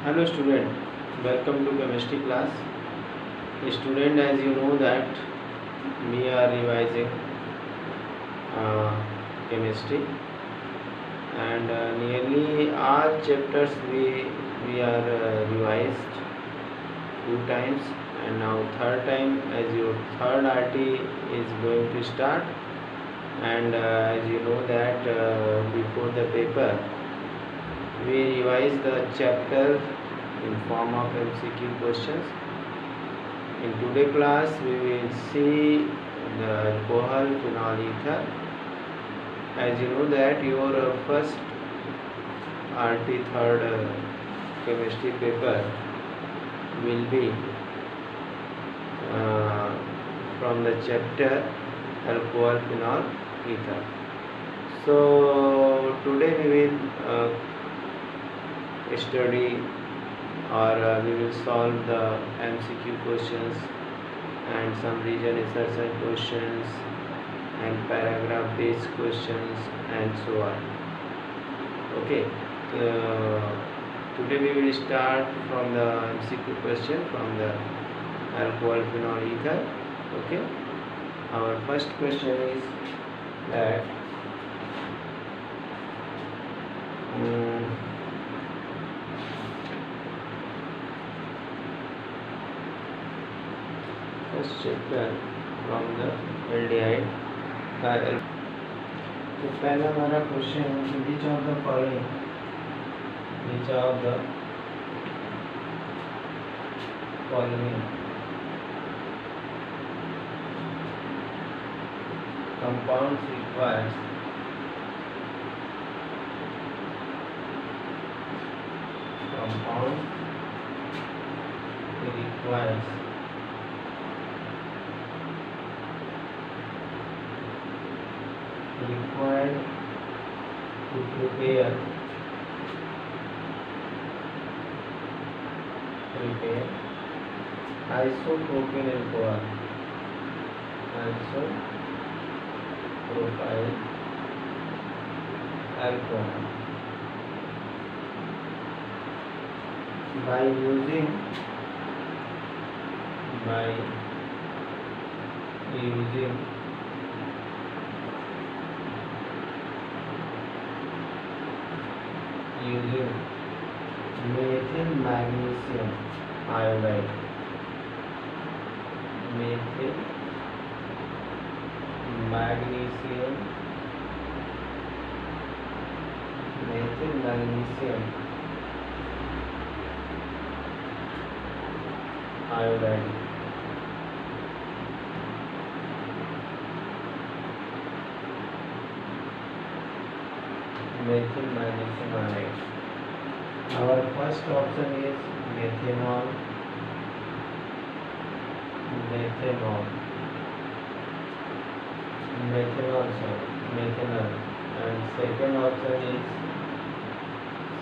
Hello student, welcome to chemistry class. Student, as you know that we are revising chemistry and nearly all chapters we are revised 2 times, and now third time as your third RT is going to start. And as you know that before the paper we revise the chapter in form of MCQ questions. In today's class we will see the alcohol phenol ether. As you know that your first RT third chemistry paper will be from the chapter alcohol phenol ether. So today we will study or we will solve the MCQ questions and some region assertion questions and paragraph based questions and so on. Okay, today we will start from the MCQ question from the alcohol phenol ether. Okay, our first question is that first chapter from the aldehyde का तो पहला हमारा question है which of the following compounds requires required to prepare isopropyl alcohol by using methyl magnesium iodide. Methyl magnesium iodide. Methyl magnesium iodide. Our first option is methanol, and second option is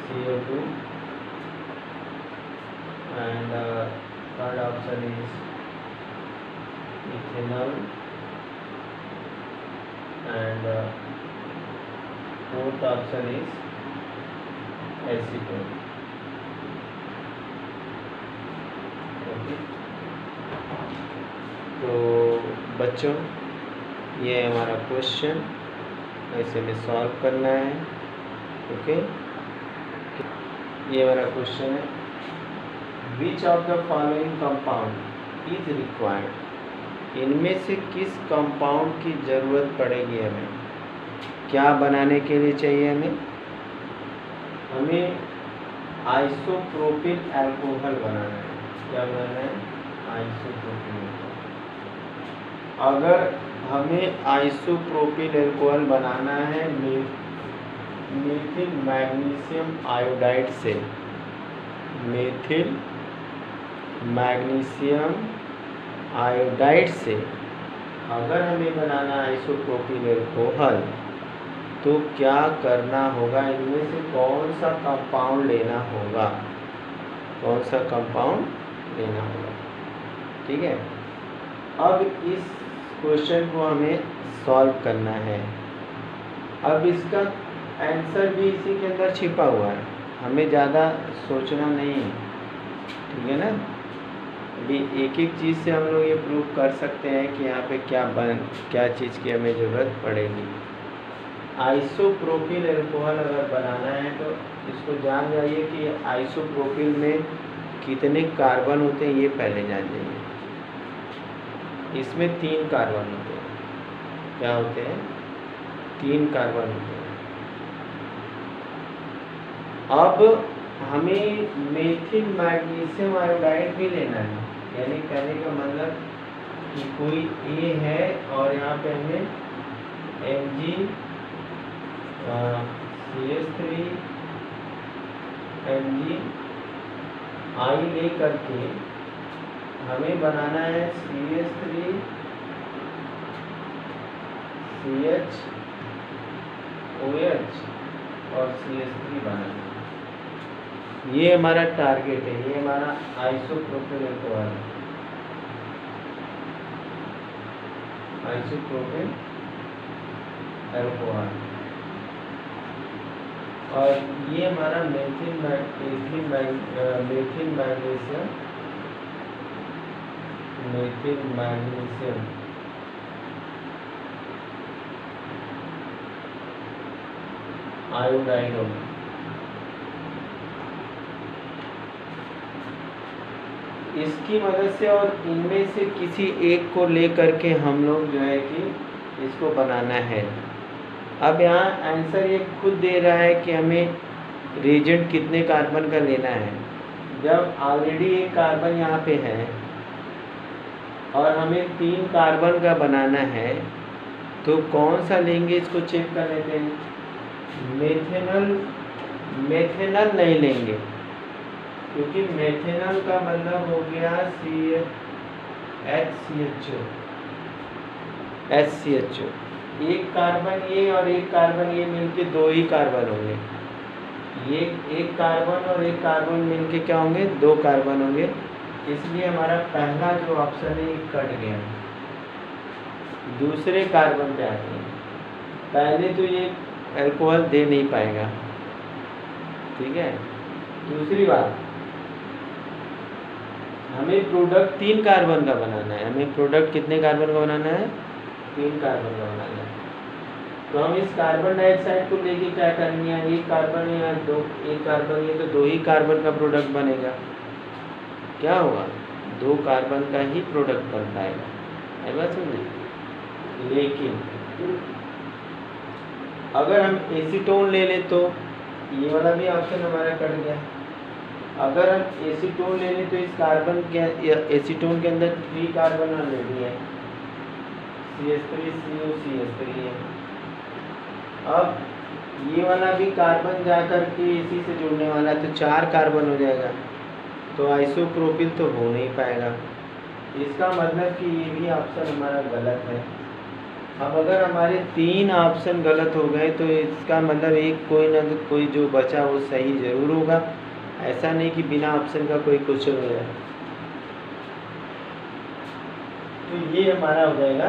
CO2, and third option is ethanol, and fourth option is acetone. Okay. तो बच्चों ये हमारा question ऐसे में solve करना है. Okay, ये हमारा क्वेश्चन है which of the following compound is required. इनमें से किस कंपाउंड की ज़रूरत पड़ेगी हमें. क्या बनाने के लिए चाहिए हमें आइसोप्रोपिल अल्कोहल बनाना है. क्या बनाना है? आइसोप्रोपिल. अगर हमें आइसोप्रोपिल अल्कोहल बनाना है मेथिल मैग्नीशियम आयोडाइड से, अगर हमें बनाना आइसोप्रोपिल अल्कोहल तो क्या करना होगा. इनमें से कौन सा कंपाउंड लेना होगा. ठीक है. अब इस क्वेश्चन को हमें सॉल्व करना है. अब इसका आंसर भी इसी के अंदर छिपा हुआ है. हमें ज़्यादा सोचना नहीं है, ठीक है ना। अभी एक एक चीज़ से हम लोग ये प्रूव कर सकते हैं कि यहाँ पे क्या चीज़ की हमें ज़रूरत पड़ेगी। आइसोप्रोपिल अल्कोहल अगर बनाना है तो इसको जान जाइए कि आइसोप्रोपिल में कितने कार्बन होते हैं, ये पहले जान जाइए। इसमें 3 कार्बन होते हैं। क्या होते हैं? 3 कार्बन होते हैं। अब हमें मेथिल मैग्नीशियम आयोडाइड भी लेना है, यानी कहने का मतलब कि कोई ए है और यहाँ पे हमें Mg CH3 Mg I ले करके हमें बनाना है CH3 CH OH और CH3 बनाना है। ये हमारा टारगेट है, ये हमारा आइसोप्रोपिल अल्कोहल है, आइसोप्रोपिल अल्कोहल। और ये हमारा मेथिल मैग्नीशियम आयोडाइड होगा। इसकी मदद से और इनमें से किसी एक को ले करके हम लोग जो है कि इसको बनाना है। अब यहाँ आंसर ये खुद दे रहा है कि हमें रिएजेंट कितने कार्बन का लेना है। जब ऑलरेडी एक कार्बन यहाँ पे है और हमें 3 कार्बन का बनाना है तो कौन सा लेंगे, इसको चेक कर लेते हैं। मेथेनल नहीं लेंगे, क्योंकि मेथेनल का मतलब हो गया HCHO। एक कार्बन ये और एक कार्बन ये मिलके 2 ही कार्बन होंगे। ये एक कार्बन और एक कार्बन मिलके क्या होंगे, 2 कार्बन होंगे। इसलिए हमारा पहला जो ऑप्शन है ये कट गया। दूसरे कार्बन पे आते हैं। पहले तो ये अल्कोहल दे नहीं पाएगा, ठीक है। दूसरी बात, हमें प्रोडक्ट 3 कार्बन का बनाना है। हमें प्रोडक्ट कितने कार्बन का बनाना है? 3 कार्बन का बनाना है। तो हम इस कार्बन डाइऑक्साइड को लेके क्या करेंगे, एक कार्बन या एक कार्बन ये तो 2 ही कार्बन का प्रोडक्ट बनेगा। क्या होगा, 2 कार्बन का ही प्रोडक्ट बन पाएगा, है बात समझे। लेकिन अगर हम एसीटोन ले लें तो ये वाला भी ऑप्शन हमारा कट गया। अगर हम एसीटोन ले लें तो इस कार्बन के एसीटोन के अंदर 3 कार्बन ऑलरेडी है, CH3COCH3 है। अब ये वाला भी कार्बन जाकर के इसी से जुड़ने वाला है तो 4 कार्बन हो जाएगा, तो आइसोप्रोपिल तो हो नहीं पाएगा। इसका मतलब कि ये भी ऑप्शन हमारा गलत है। अब अगर हमारे 3 ऑप्शन गलत हो गए तो इसका मतलब एक कोई ना कोई जो बचा वो सही ज़रूर होगा। ऐसा नहीं कि बिना ऑप्शन का कोई क्वेश्चन हो जाए। तो ये हमारा हो जाएगा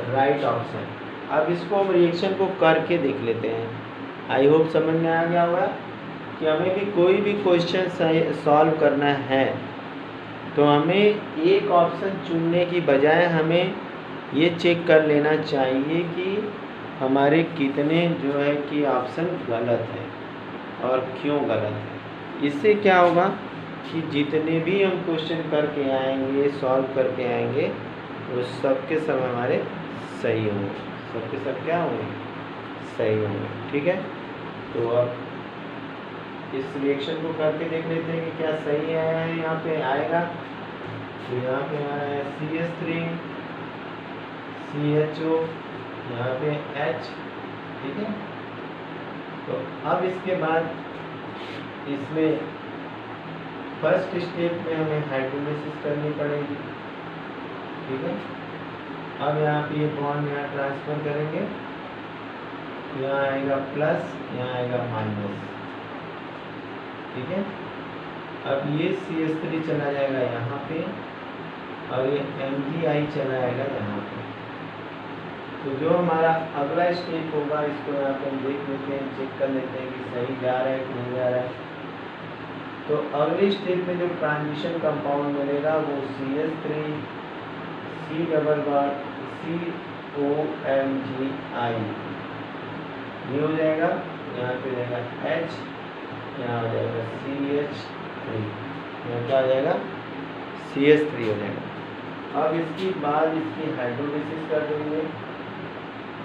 राइट ऑप्शन। अब इसको हम रिएक्शन को करके देख लेते हैं। आई होप समझ में आ गया होगा कि हमें भी कोई भी क्वेश्चन सॉल्व करना है तो हमें एक ऑप्शन चुनने की बजाय हमें ये चेक कर लेना चाहिए कि हमारे कितने जो है कि ऑप्शन गलत है और क्यों गलत है। इससे क्या होगा कि जितने भी हम क्वेश्चन करके आएंगे, सॉल्व करके आएंगे, वो सब के सब हमारे सही होंगे, सब के सब क्या होंगे, सही होंगे, ठीक है। तो अब इस रिएक्शन को करके देख लेते हैं कि क्या सही आया है। यहाँ पे आएगा तो यहाँ पे आया है CH3 CHO, यहाँ पे H, ठीक है। तो अब इसके बाद इसमें फर्स्ट स्टेप में हमें हाइड्रोलिसिस करनी पड़ेगी, ठीक है। अब यहाँ पे ये बॉन्ड यहाँ ट्रांसफर करेंगे, यहाँ आएगा प्लस, यहाँ आएगा माइनस, ठीक है। अब ये CH3 चला जाएगा यहाँ पे और ये MgI चला जाएगा यहाँ पे, तो जो हमारा अगला स्टेप होगा इसको यहाँ पे हम देख लेते हैं, चेक कर लेते हैं कि सही जा रहा है कि नहीं जा रहा है। तो अगले स्टेप में जो ट्रांजिशन कंपाउंड मिलेगा वो CH3 C double bond COMgI ये हो जाएगा। यहाँ पे रहेगा H, यहाँ हो जाएगा CH3, यहाँ क्या हो जाएगा CH3 हो जाएगा। अब इसके बाद इसकी हाइड्रोलिसिस कर देंगे,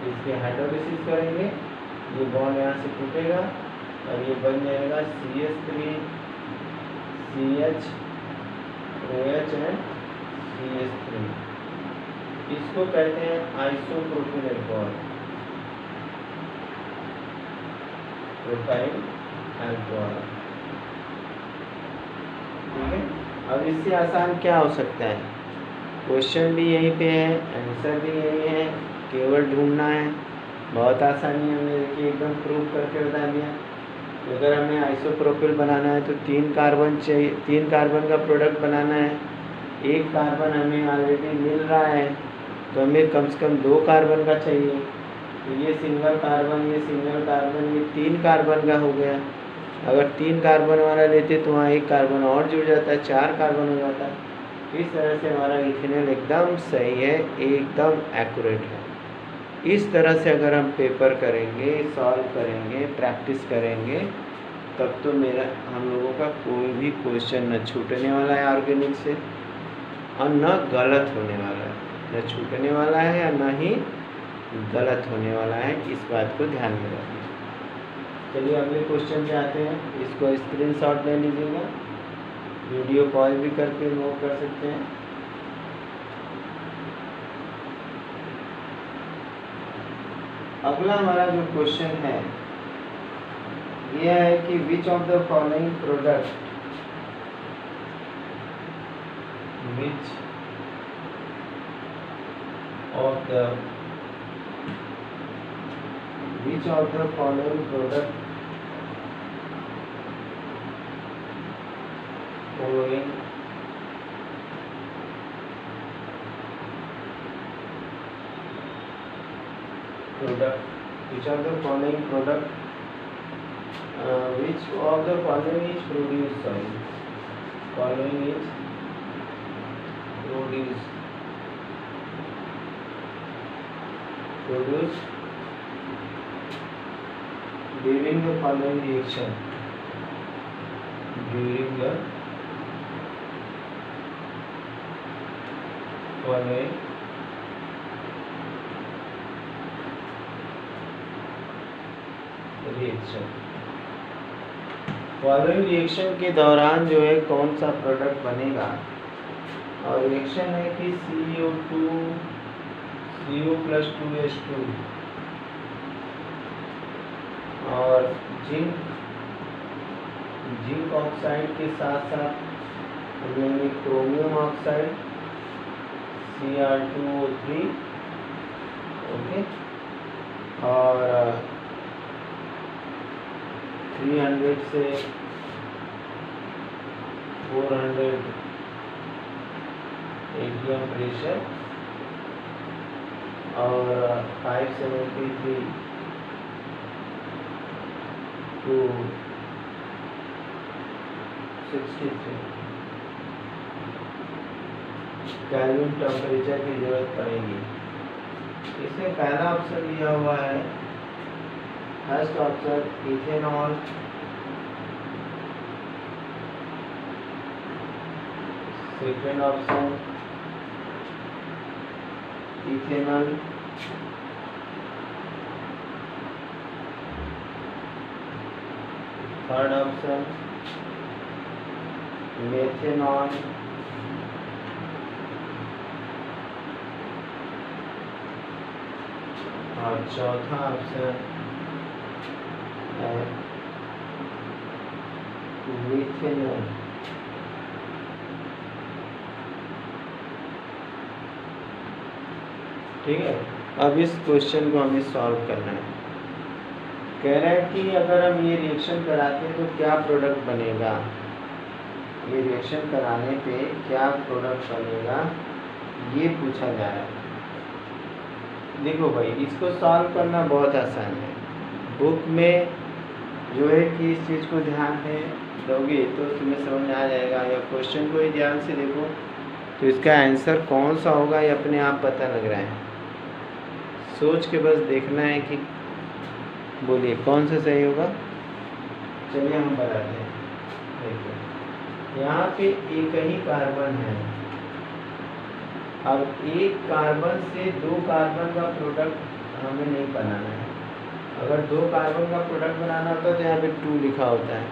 इसके हाइड्रोलिसिस करेंगे, ये बॉन्ड यहाँ से टूटेगा और ये बन जाएगा CH3 CH OH and CH3। इसको कहते हैं आइसोप्रोपिल अल्कोहल, प्रोपाइल अल्कोहल। ठीक है, अब इससे आसान क्या हो सकता है? क्वेश्चन भी यहीं पे है, आंसर भी यही है, केवल ढूंढना है। बहुत आसानी है, हमने देखिए एकदम प्रूव करके बता दिया। अगर हमें आइसोप्रोपिल बनाना है तो 3 कार्बन चाहिए, 3 कार्बन का प्रोडक्ट बनाना है। 1 कार्बन हमें ऑलरेडी मिल रहा है तो हमें कम से कम 2 कार्बन का चाहिए। तो ये सिंगल कार्बन, ये सिंगल कार्बन, ये 3 कार्बन का हो गया। अगर 3 कार्बन वाला लेते तो वहाँ 1 कार्बन और जुड़ जाता है, 4 कार्बन हो जाता है। इस तरह से हमारा इथेनॉल एकदम सही है, एकदम एक्यूरेट है। इस तरह से अगर हम पेपर करेंगे, सॉल्व करेंगे, प्रैक्टिस करेंगे, तब तो हम लोगों का कोई भी क्वेश्चन न छूटने वाला है ऑर्गेनिक से और न गलत होने वाला है, न छूटने वाला है और न ही गलत होने वाला है। इस बात को ध्यान में रखिए। चलिए अगले क्वेश्चन पे आते हैं। इसको स्क्रीनशॉट ले लीजिएगा, वीडियो कॉल भी करके नोट कर सकते हैं। अगला हमारा जो क्वेश्चन है यह है कि which of the following product, which of the following product following product, which of the following product, which of the following is produced, sorry, following is produced during the following reaction, during the following reaction. Following reaction के दौरान जो है कौन सा product बनेगा, और reaction है कि CO2 CO + 2H2 और जिंक ऑक्साइड के साथ साथ यानी क्रोमियम ऑक्साइड Cr2O3, ओके, और 300 से 400 atm प्रेशर और 573 to 63 केल्विन टेम्परेचर की जरूरत पड़ेगी। इसमें पहला ऑप्शन दिया हुआ है, first option ethanol, second option ethanol, third option methanol, और चौथा ऑप्शन है मिथेनॉल। ठीक है, अब इस क्वेश्चन को हमें सॉल्व करना है। कह रहा है कि अगर हम ये रिएक्शन कराते हैं तो क्या प्रोडक्ट बनेगा, ये रिएक्शन कराने पे क्या प्रोडक्ट बनेगा, ये पूछा जा रहा है। देखो भाई, इसको सॉल्व करना बहुत आसान है। बुक में जो है कि इस चीज़ को ध्यान में दोगे तो तुम्हें समझ में आ जाएगा, या क्वेश्चन को ही ध्यान से देखो तो इसका आंसर कौन सा होगा ये अपने आप पता लग रहा है। सोच के बस देखना है कि बोलिए कौन सा सही होगा। चलिए हम बताते हैं। देखिए यहाँ पे एक ही कार्बन है, अब एक कार्बन से दो कार्बन का प्रोडक्ट हमें नहीं बनाना है। अगर दो कार्बन का प्रोडक्ट बनाना होता तो यहाँ पे 2 लिखा होता है,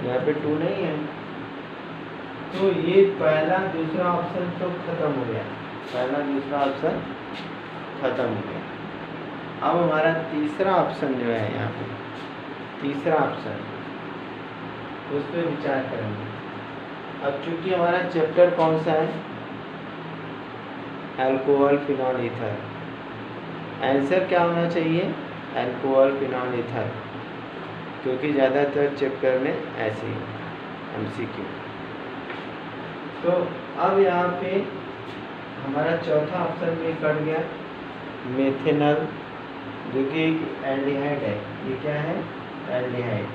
यहाँ पे 2 नहीं है, तो ये पहला दूसरा ऑप्शन तो खत्म हो गया, पहला दूसरा ऑप्शन खत्म हो गया। अब हमारा तीसरा ऑप्शन जो है, यहाँ पे तीसरा ऑप्शन, उस पर विचार करेंगे। अब चूंकि हमारा चैप्टर कौन सा है, अल्कोहल फिनॉल ईथर, आंसर क्या होना चाहिए, अल्कोहल फिनॉल ईथर, क्योंकि ज़्यादातर चैप्टर में ऐसे ही MCQ। तो अब यहाँ पे हमारा चौथा ऑप्शन भी कट गया, मेथेनॉल, जो कि एल्डिहाइड है। ये क्या है, एल्डिहाइड।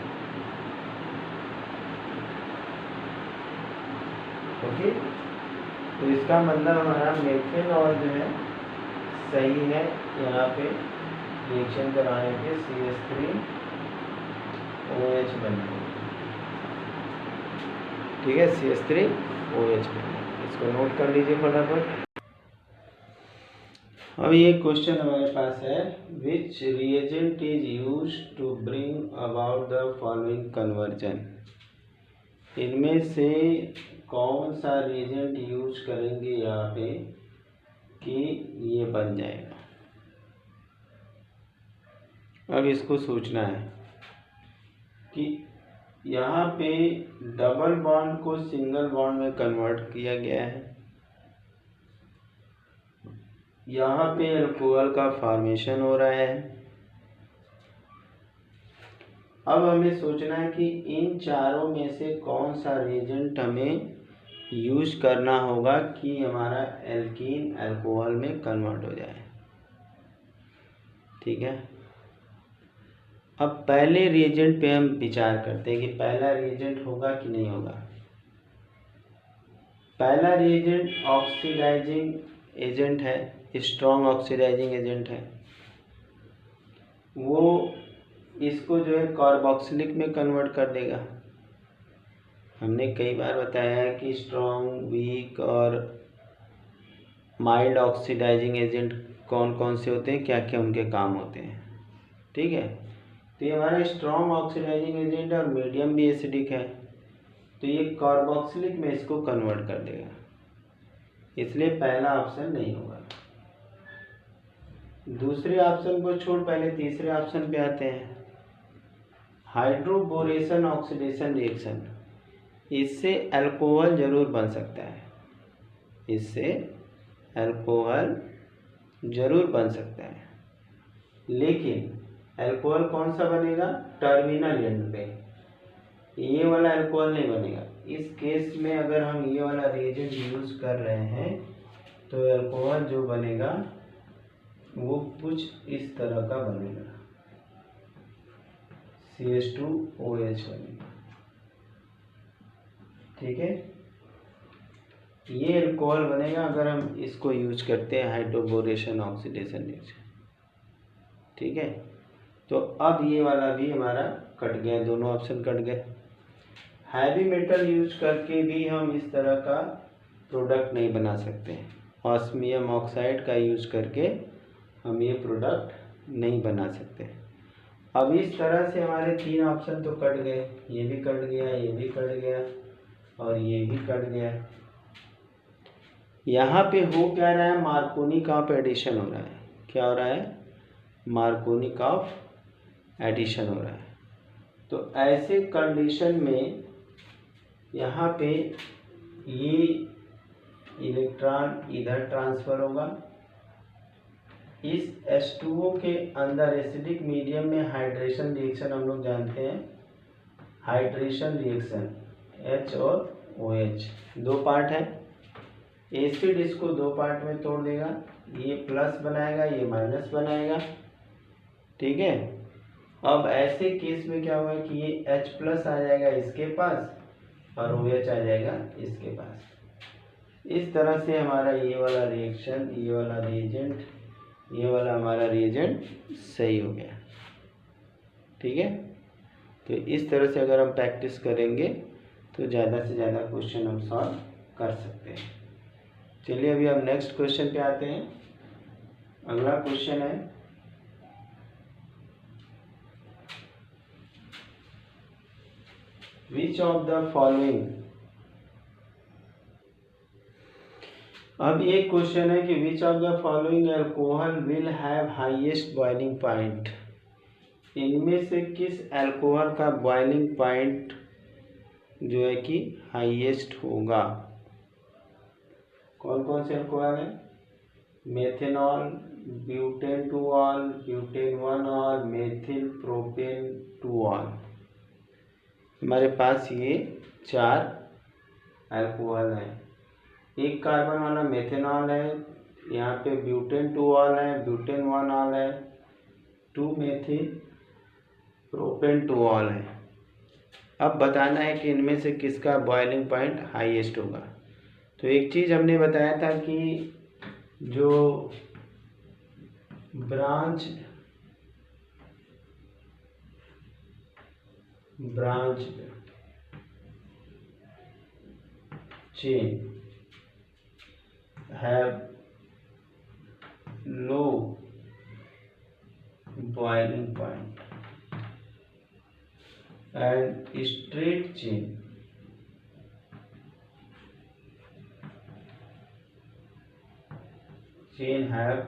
ओके, तो इसका मतलब हमारा मेथेनॉल जो है सही है। यहाँ पे रिएक्शन कराने के CH3OH बन गया, ठीक है, CH3OH बन गया। इसको नोट कर लीजिए फटाफट। अब ये क्वेश्चन हमारे पास है, which reagent is use to bring about the following conversion. इनमें से कौन सा रिएजेंट यूज करेंगे यहाँ पे कि ये बन जाएगा। अब इसको सोचना है कि यहाँ पे डबल बॉन्ड को सिंगल बॉन्ड में कन्वर्ट किया गया है, यहाँ पे अल्कोहल का फॉर्मेशन हो रहा है। अब हमें सोचना है कि इन चारों में से कौन सा रिएजेंट हमें यूज करना होगा कि हमारा एल्कीन अल्कोहल में कन्वर्ट हो जाए, ठीक है। अब पहले रिएजेंट पे हम विचार करते हैं कि पहला रिएजेंट होगा कि नहीं होगा। पहला रिएजेंट ऑक्सीडाइजिंग एजेंट है, स्ट्रॉन्ग ऑक्सीडाइजिंग एजेंट है, वो इसको जो है कार्बोक्सिलिक में कन्वर्ट कर देगा। हमने कई बार बताया है कि स्ट्रॉन्ग, वीक और माइल्ड ऑक्सीडाइजिंग एजेंट कौन कौन से होते हैं, क्या क्या उनके काम होते हैं, ठीक है। तो ये हमारा स्ट्रॉन्ग ऑक्सीडाइजिंग एजेंट और मीडियम भी एसिडिक है, तो ये कार्बोक्सिलिक में इसको कन्वर्ट कर देगा, इसलिए पहला ऑप्शन नहीं होगा। दूसरे ऑप्शन को छोड़ पहले तीसरे ऑप्शन पे आते हैं। हाइड्रोबोरेशन ऑक्सीडेशन रिएक्शन, इससे अल्कोहल जरूर बन सकता है, इससे अल्कोहल जरूर बन सकता है, लेकिन अल्कोहल कौन सा बनेगा, टर्मिनल एंड पे, ये वाला अल्कोहल नहीं बनेगा। इस केस में अगर हम ये वाला रिएजेंट यूज कर रहे हैं तो अल्कोहल जो बनेगा वो कुछ इस तरह का बनेगा, CH2OH बनेगा, ठीक है। ये अल्कोहल बनेगा अगर हम इसको यूज करते हैं हाइड्रोबोरेशन ऑक्सीडेशन रिएक्शन, ठीक है। तो अब ये वाला भी हमारा कट गया, दोनों ऑप्शन कट गए। हैवी मेटल यूज करके भी हम इस तरह का प्रोडक्ट नहीं बना सकते हैं, ऑस्मियम ऑक्साइड का यूज करके हम ये प्रोडक्ट नहीं बना सकते। अब इस तरह से हमारे 3 ऑप्शन तो कट गए, ये भी कट गया, ये भी कट गया और ये भी कट गया। यहाँ पे हो क्या रहा है, मार्कोनी ऑफ एडिशन हो रहा है। क्या हो रहा है, मार्कोनी ऑफ एडिशन हो रहा है। तो ऐसे कंडीशन में यहाँ पे ये इलेक्ट्रॉन इधर ट्रांसफ़र होगा, इस H2O के अंदर एसिडिक मीडियम में हाइड्रेशन रिएक्शन हम लोग जानते हैं, हाइड्रेशन रिएक्शन H और OH 2 पार्ट है, एसिड इसको 2 पार्ट में तोड़ देगा ये प्लस बनाएगा, ये माइनस बनाएगा, ठीक है। अब ऐसे केस में क्या होगा कि ये H प्लस आ जाएगा इसके पास और OH आ जाएगा इसके पास। इस तरह से हमारा ये वाला रिएक्शन, ये वाला रिएजेंट, ये वाला हमारा रिएजेंट सही हो गया, ठीक है। तो इस तरह से अगर हम प्रैक्टिस करेंगे तो ज़्यादा से ज़्यादा क्वेश्चन हम सॉल्व कर सकते हैं। चलिए अभी हम नेक्स्ट क्वेश्चन पे आते हैं। अगला क्वेश्चन है, विच ऑफ द फॉलोइंग। अब ये क्वेश्चन है कि which of the following alcohol will have highest boiling point. इनमें से किस अल्कोहल का बॉइलिंग पॉइंट जो है कि हाईएस्ट होगा। कौन कौन से अल्कोहल है? Methanol, butane two all, butane one all, methyl propane two all. हमारे पास ये 4 अल्कोहल हैं। एक कार्बन वाला मेथेनॉल है, यहाँ पे ब्यूटेन टू ऑल है, ब्यूटेन वन ऑल है, 2 मेथिल प्रोपेन टू ऑल है। अब बताना है कि इनमें से किसका बॉइलिंग पॉइंट हाईएस्ट होगा। तो एक चीज़ हमने बताया था कि जो branch chain have low boiling point and straight chain have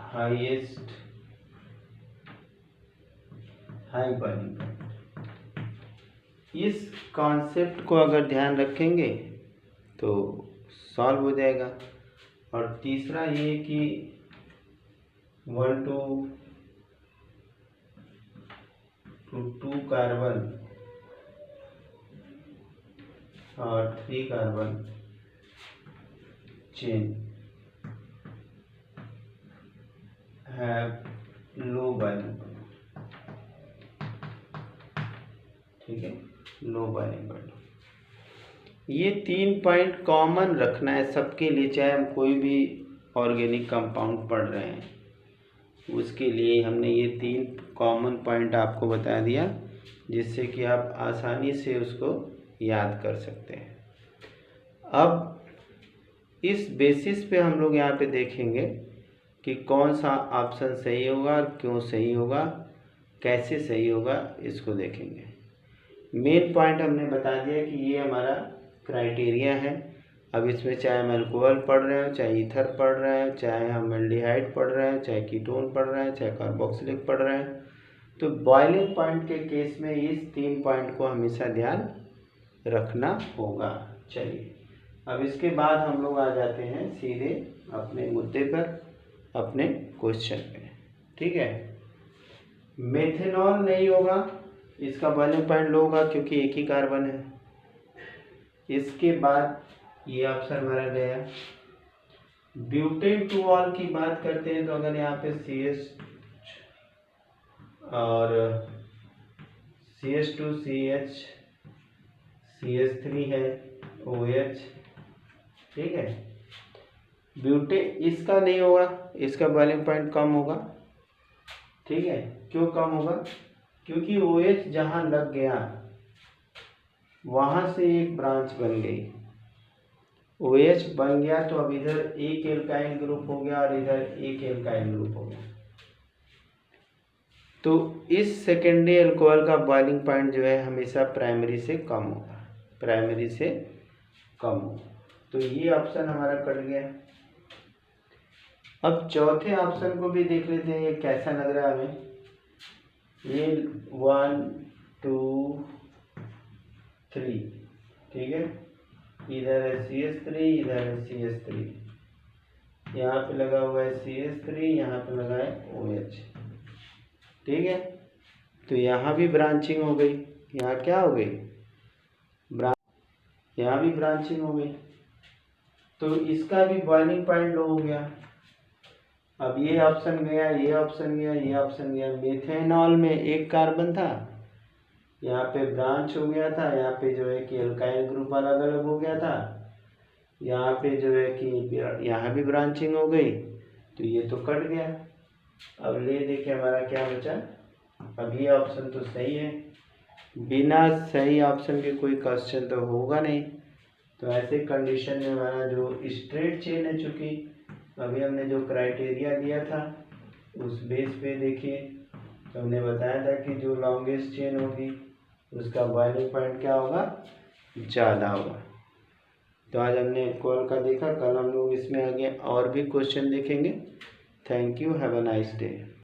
highest high boiling point। इस कॉन्सेप्ट को अगर ध्यान रखेंगे तो सॉल्व हो जाएगा। और तीसरा ये कि 1 to 2 कार्बन और 3 carbon chain have low boiling point, ठीक है, लो बॉइलिंग पॉइंट। ये 3 पॉइंट कॉमन रखना है सबके लिए, चाहे हम कोई भी ऑर्गेनिक कंपाउंड पढ़ रहे हैं उसके लिए हमने ये 3 कॉमन पॉइंट आपको बता दिया, जिससे कि आप आसानी से उसको याद कर सकते हैं। अब इस बेसिस पे हम लोग यहाँ पे देखेंगे कि कौन सा ऑप्शन सही होगा और क्यों सही होगा, कैसे सही होगा, इसको देखेंगे। मेन पॉइंट हमने बता दिया कि ये हमारा क्राइटेरिया है। अब इसमें चाहे हम अल्कोहल पढ़ रहे हो, चाहे ईथर पढ़ रहे हैं, चाहे हम एल्डिहाइड पढ़ रहे हैं, चाहे कीटोन पढ़ रहे हैं, चाहे कार्बोक्सिलिक पढ़ रहे हैं, तो बॉइलिंग पॉइंट के केस में इस 3 पॉइंट को हमेशा ध्यान रखना होगा। चलिए अब इसके बाद हम लोग आ जाते हैं सीधे अपने मुद्दे पर, अपने क्वेश्चन पे, ठीक है। मेथेनॉल नहीं होगा, इसका बॉइलिंग पॉइंट लो होगा क्योंकि एक ही कार्बन है। इसके बाद ये ऑप्शन हमारा गया। ब्यूटेन टू ऑल की बात करते हैं तो अगर यहाँ पे CH और CH2 CH CH3 है, OH, ठीक है। ब्यूटेन इसका नहीं होगा, इसका बॉइलिंग पॉइंट कम होगा, ठीक है। क्यों कम होगा? क्योंकि OH जहाँ लग गया वहाँ से एक ब्रांच बन गई, OH बन गया तो अब इधर एक एल्काइल ग्रुप हो गया और इधर एक एल्काइल ग्रुप हो गया। तो इस सेकेंडरी अल्कोहल का बॉइलिंग पॉइंट जो है हमेशा प्राइमरी से कम होगा, प्राइमरी से कम होगा। तो ये ऑप्शन हमारा कट गया। अब चौथे ऑप्शन को भी देख लेते हैं, ये कैसा लग रहा है हमें। ये 1 2 3, ठीक है। इधर है CH3, इधर है CH3, यहाँ पे लगा हुआ है CH3, यहाँ पे लगा है OH, ठीक है। तो यहाँ भी ब्रांचिंग हो गई, यहाँ क्या हो गई, यहाँ भी ब्रांचिंग हो गई। तो इसका भी बॉइलिंग पॉइंट लो हो गया। अब ये ऑप्शन गया, ये ऑप्शन गया, ये ऑप्शन गया। मेथेनॉल में एक कार्बन था, यहाँ पे ब्रांच हो गया था, यहाँ पे जो है कि अल्काइल ग्रुप अलग अलग हो गया था, यहाँ पे जो है कि यहाँ भी ब्रांचिंग हो गई, तो ये तो कट गया। अब ले देखिए हमारा क्या बचा। अब ये ऑप्शन तो सही है, बिना सही ऑप्शन के कोई क्वेश्चन तो होगा नहीं। तो ऐसे कंडीशन में हमारा जो स्ट्रेट चेन है, चूँकि अभी हमने जो क्राइटेरिया दिया था उस बेस पे देखिए, तो हमने बताया था कि जो लॉन्गेस्ट चेन होगी उसका बॉइलिंग पॉइंट क्या होगा, ज़्यादा होगा। तो आज हमने कॉल का देखा, कल हम लोग इसमें आगे और भी क्वेश्चन देखेंगे। Thank you, have a nice day.